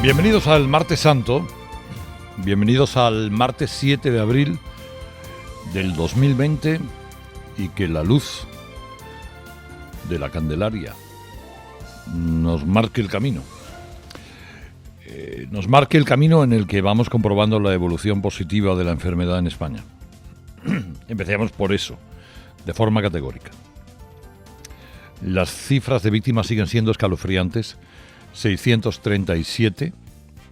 Bienvenidos al Martes Santo, bienvenidos al martes 7 de abril del 2020 y que la luz de la Candelaria nos marque el camino. Nos marque el camino en el que vamos comprobando la evolución positiva de la enfermedad en España. Empecemos por eso, de forma categórica. Las cifras de víctimas siguen siendo escalofriantes. 637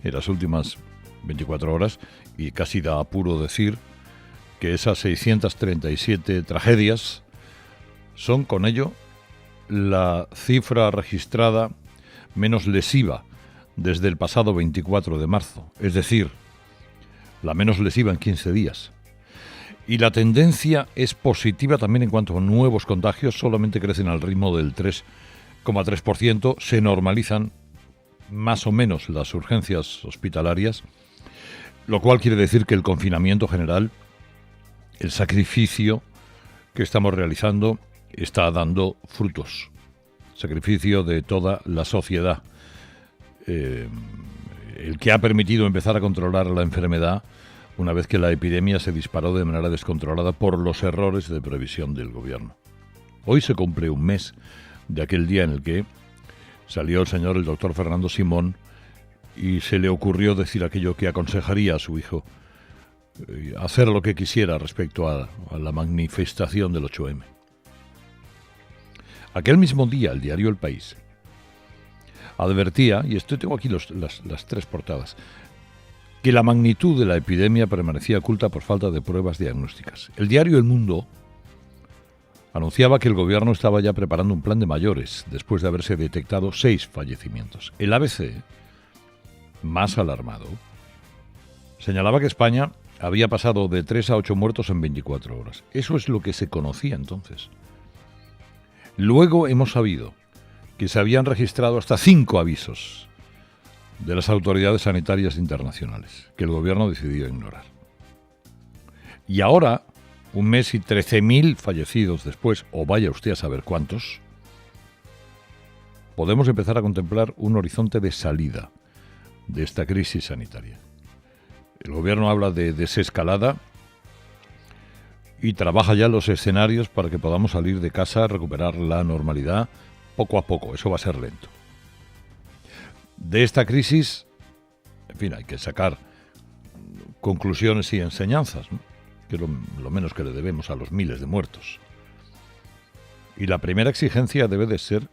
en las últimas 24 horas y casi da apuro decir que esas 637 tragedias son con ello la cifra registrada menos lesiva desde el pasado 24 de marzo, es decir, la menos lesiva en 15 días. Y la tendencia es positiva también en cuanto a nuevos contagios, solamente crecen al ritmo del 3,3%, se normalizan más o menos las urgencias hospitalarias, lo cual quiere decir que el confinamiento general, el sacrificio que estamos realizando, está dando frutos. Sacrificio de toda la sociedad. El que ha permitido empezar a controlar la enfermedad una vez que la epidemia se disparó de manera descontrolada por los errores de previsión del gobierno. Hoy se cumple un mes de aquel día en el que salió el doctor Fernando Simón, y se le ocurrió decir aquello que aconsejaría a su hijo, hacer lo que quisiera respecto a la manifestación del 8M. Aquel mismo día, el diario El País advertía, y tengo aquí las tres portadas, que la magnitud de la epidemia permanecía oculta por falta de pruebas diagnósticas. El diario El Mundo anunciaba que el gobierno estaba ya preparando un plan de mayores después de haberse detectado 6 fallecimientos. El ABC, más alarmado, señalaba que España había pasado de 3 a 8 muertos en 24 horas. Eso es lo que se conocía entonces. Luego hemos sabido que se habían registrado hasta 5 avisos de las autoridades sanitarias internacionales que el gobierno decidió ignorar. Y ahora, un mes y 13.000 fallecidos después, o vaya usted a saber cuántos, podemos empezar a contemplar un horizonte de salida de esta crisis sanitaria. El gobierno habla de desescalada y trabaja ya los escenarios para que podamos salir de casa, recuperar la normalidad poco a poco. Eso va a ser lento. De esta crisis, en fin, hay que sacar conclusiones y enseñanzas, ¿no? Que es lo menos que le debemos a los miles de muertos. Y la primera exigencia debe de ser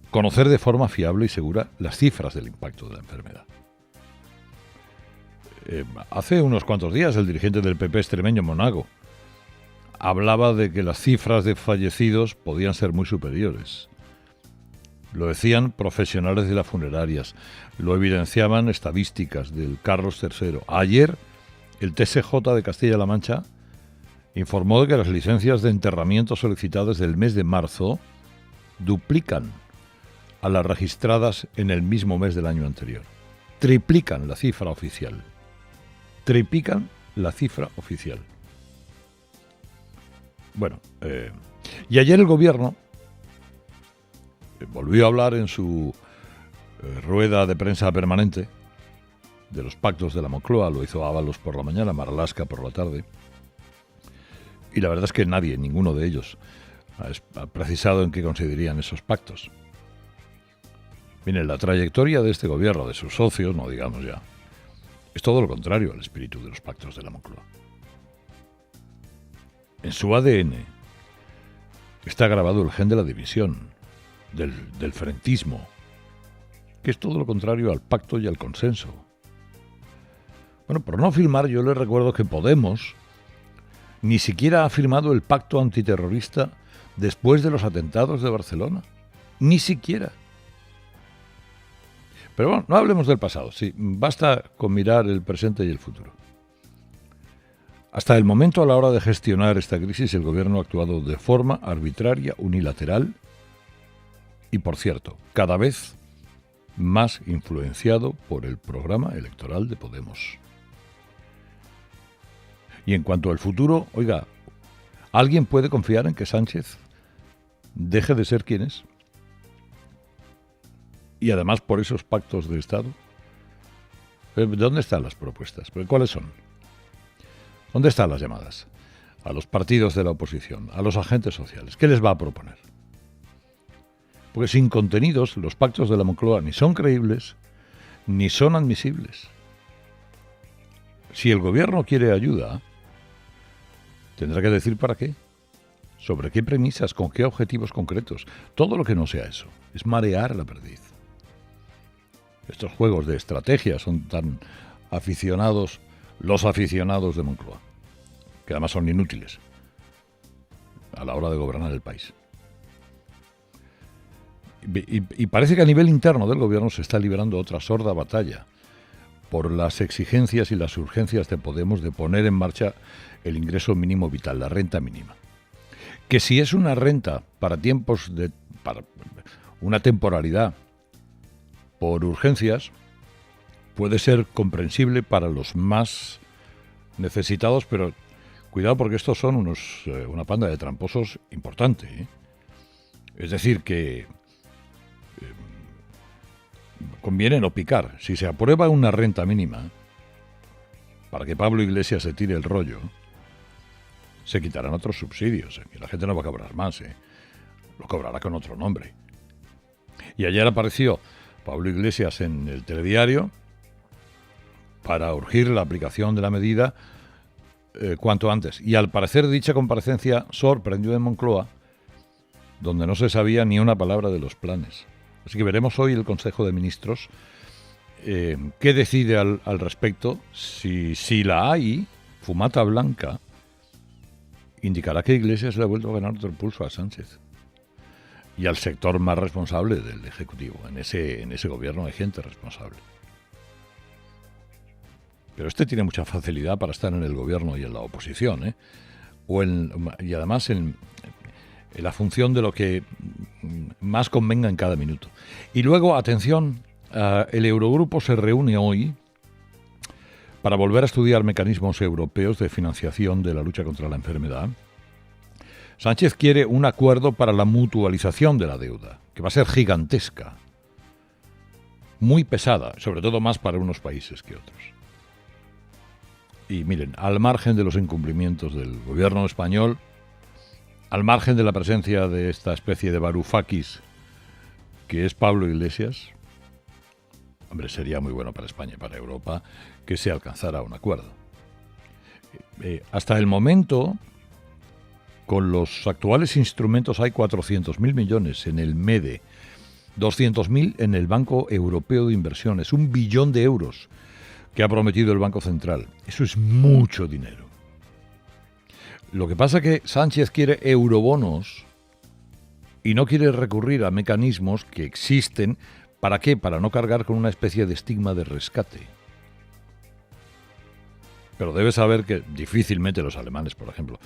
conocer de forma fiable y segura las cifras del impacto de la enfermedad. Hace unos cuantos días el dirigente del PP extremeño, Monago, hablaba de que las cifras de fallecidos podían ser muy superiores. Lo decían profesionales de las funerarias, lo evidenciaban estadísticas del Carlos III. Ayer, el TSJ de Castilla-La Mancha informó de que las licencias de enterramiento solicitadas del mes de marzo duplican a las registradas en el mismo mes del año anterior. Triplican la cifra oficial. Triplican la cifra oficial. Bueno, y ayer el gobierno volvió a hablar en su rueda de prensa permanente de los pactos de la Moncloa. Lo hizo Ábalos por la mañana, Marlaska por la tarde. Y la verdad es que ninguno de ellos, ha precisado en qué consistirían esos pactos. Miren, la trayectoria de este gobierno, de sus socios, no digamos ya, es todo lo contrario al espíritu de los pactos de la Moncloa. En su ADN está grabado el gen de la división, del frentismo, que es todo lo contrario al pacto y al consenso. Bueno, por no firmar, yo les recuerdo que Podemos ni siquiera ha firmado el pacto antiterrorista después de los atentados de Barcelona. Ni siquiera. Pero bueno, no hablemos del pasado, sí, basta con mirar el presente y el futuro. Hasta el momento, a la hora de gestionar esta crisis, el gobierno ha actuado de forma arbitraria, unilateral y, por cierto, cada vez más influenciado por el programa electoral de Podemos. Y en cuanto al futuro, oiga, ¿alguien puede confiar en que Sánchez deje de ser quien es? Y además por esos pactos de Estado. ¿Dónde están las propuestas? ¿Cuáles son? ¿Dónde están las llamadas? A los partidos de la oposición, a los agentes sociales. ¿Qué les va a proponer? Porque sin contenidos, los pactos de la Moncloa ni son creíbles, ni son admisibles. Si el gobierno quiere ayuda, tendrá que decir para qué, sobre qué premisas, con qué objetivos concretos. Todo lo que no sea eso es marear la perdiz. Estos juegos de estrategia son tan aficionados, los aficionados de Moncloa, que además son inútiles a la hora de gobernar el país. Y parece que a nivel interno del gobierno se está librando otra sorda batalla por las exigencias y las urgencias de Podemos de poner en marcha el ingreso mínimo vital, la renta mínima. Que si es una renta para tiempos para una temporalidad por urgencias, puede ser comprensible para los más necesitados, pero cuidado porque estos son una panda de tramposos importante, ¿eh? Es decir, que conviene no picar. Si se aprueba una renta mínima, para que Pablo Iglesias se tire el rollo, se quitarán otros subsidios, y la gente no va a cobrar más, lo cobrará con otro nombre. Y ayer apareció Pablo Iglesias en el telediario para urgir la aplicación de la medida cuanto antes. Y al parecer dicha comparecencia sorprendió en Moncloa, donde no se sabía ni una palabra de los planes. Así que veremos hoy el Consejo de Ministros qué decide al respecto. Si la hay, fumata blanca, indicará que Iglesias le ha vuelto a ganar otro pulso a Sánchez y al sector más responsable del Ejecutivo. En ese gobierno hay gente responsable. Pero tiene mucha facilidad para estar en el gobierno y en la oposición, ¿eh? Y además en la función de lo que más convenga en cada minuto. Y luego, atención, el Eurogrupo se reúne hoy para volver a estudiar mecanismos europeos de financiación de la lucha contra la enfermedad. Sánchez quiere un acuerdo para la mutualización de la deuda, que va a ser gigantesca, muy pesada, sobre todo más para unos países que otros. Y miren, al margen de los incumplimientos del gobierno español, al margen de la presencia de esta especie de Varoufakis que es Pablo Iglesias, hombre, sería muy bueno para España y para Europa que se alcanzara un acuerdo. Hasta el momento, con los actuales instrumentos hay 400.000 millones en el MEDE, 200.000 en el Banco Europeo de Inversiones, 1 billón de euros que ha prometido el Banco Central. Eso es mucho dinero. Lo que pasa es que Sánchez quiere eurobonos y no quiere recurrir a mecanismos que existen. ¿Para qué? Para no cargar con una especie de estigma de rescate. Pero debe saber que difícilmente los alemanes, por ejemplo,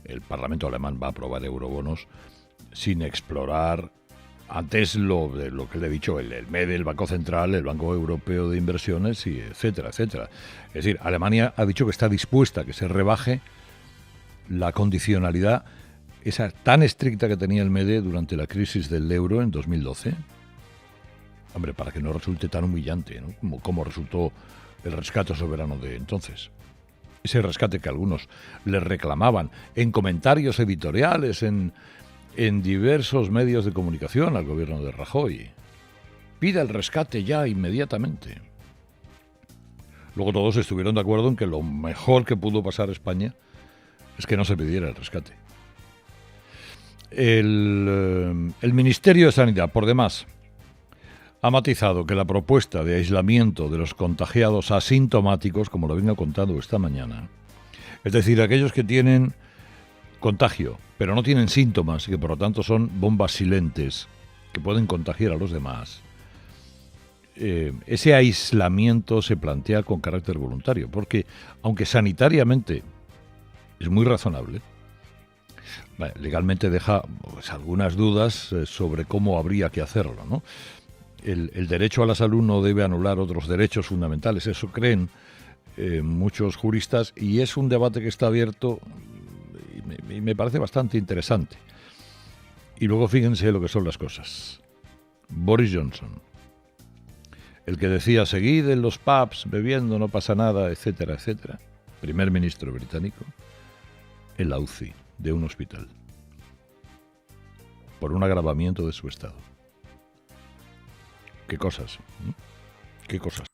el Parlamento alemán va a aprobar eurobonos sin explorar antes lo que le he dicho, el MEDE, el Banco Central, el Banco Europeo de Inversiones, y etcétera, etcétera. Es decir, Alemania ha dicho que está dispuesta a que se rebaje la condicionalidad esa tan estricta que tenía el MEDE durante la crisis del euro en 2012. Hombre, para que no resulte tan humillante, ¿no? Como resultó el rescate soberano de entonces. Ese rescate que algunos le reclamaban en comentarios editoriales, en diversos medios de comunicación al gobierno de Rajoy. Pida el rescate ya, inmediatamente. Luego todos estuvieron de acuerdo en que lo mejor que pudo pasar a España es que no se pidiera el rescate. El Ministerio de Sanidad, por demás, ha matizado que la propuesta de aislamiento de los contagiados asintomáticos, como lo vengo contando esta mañana, es decir, aquellos que tienen contagio, pero no tienen síntomas y que por lo tanto son bombas silentes que pueden contagiar a los demás, ese aislamiento se plantea con carácter voluntario, porque aunque sanitariamente es muy razonable, legalmente deja algunas dudas sobre cómo habría que hacerlo, ¿no? El derecho a la salud no debe anular otros derechos fundamentales, eso creen muchos juristas, y es un debate que está abierto y me parece bastante interesante. Y luego fíjense lo que son las cosas. Boris Johnson, El que decía, seguid en los pubs bebiendo, no pasa nada, etcétera, etcétera. Primer ministro británico en la UCI de un hospital por un agravamiento de su estado. Qué cosas, ¿eh? Qué cosas.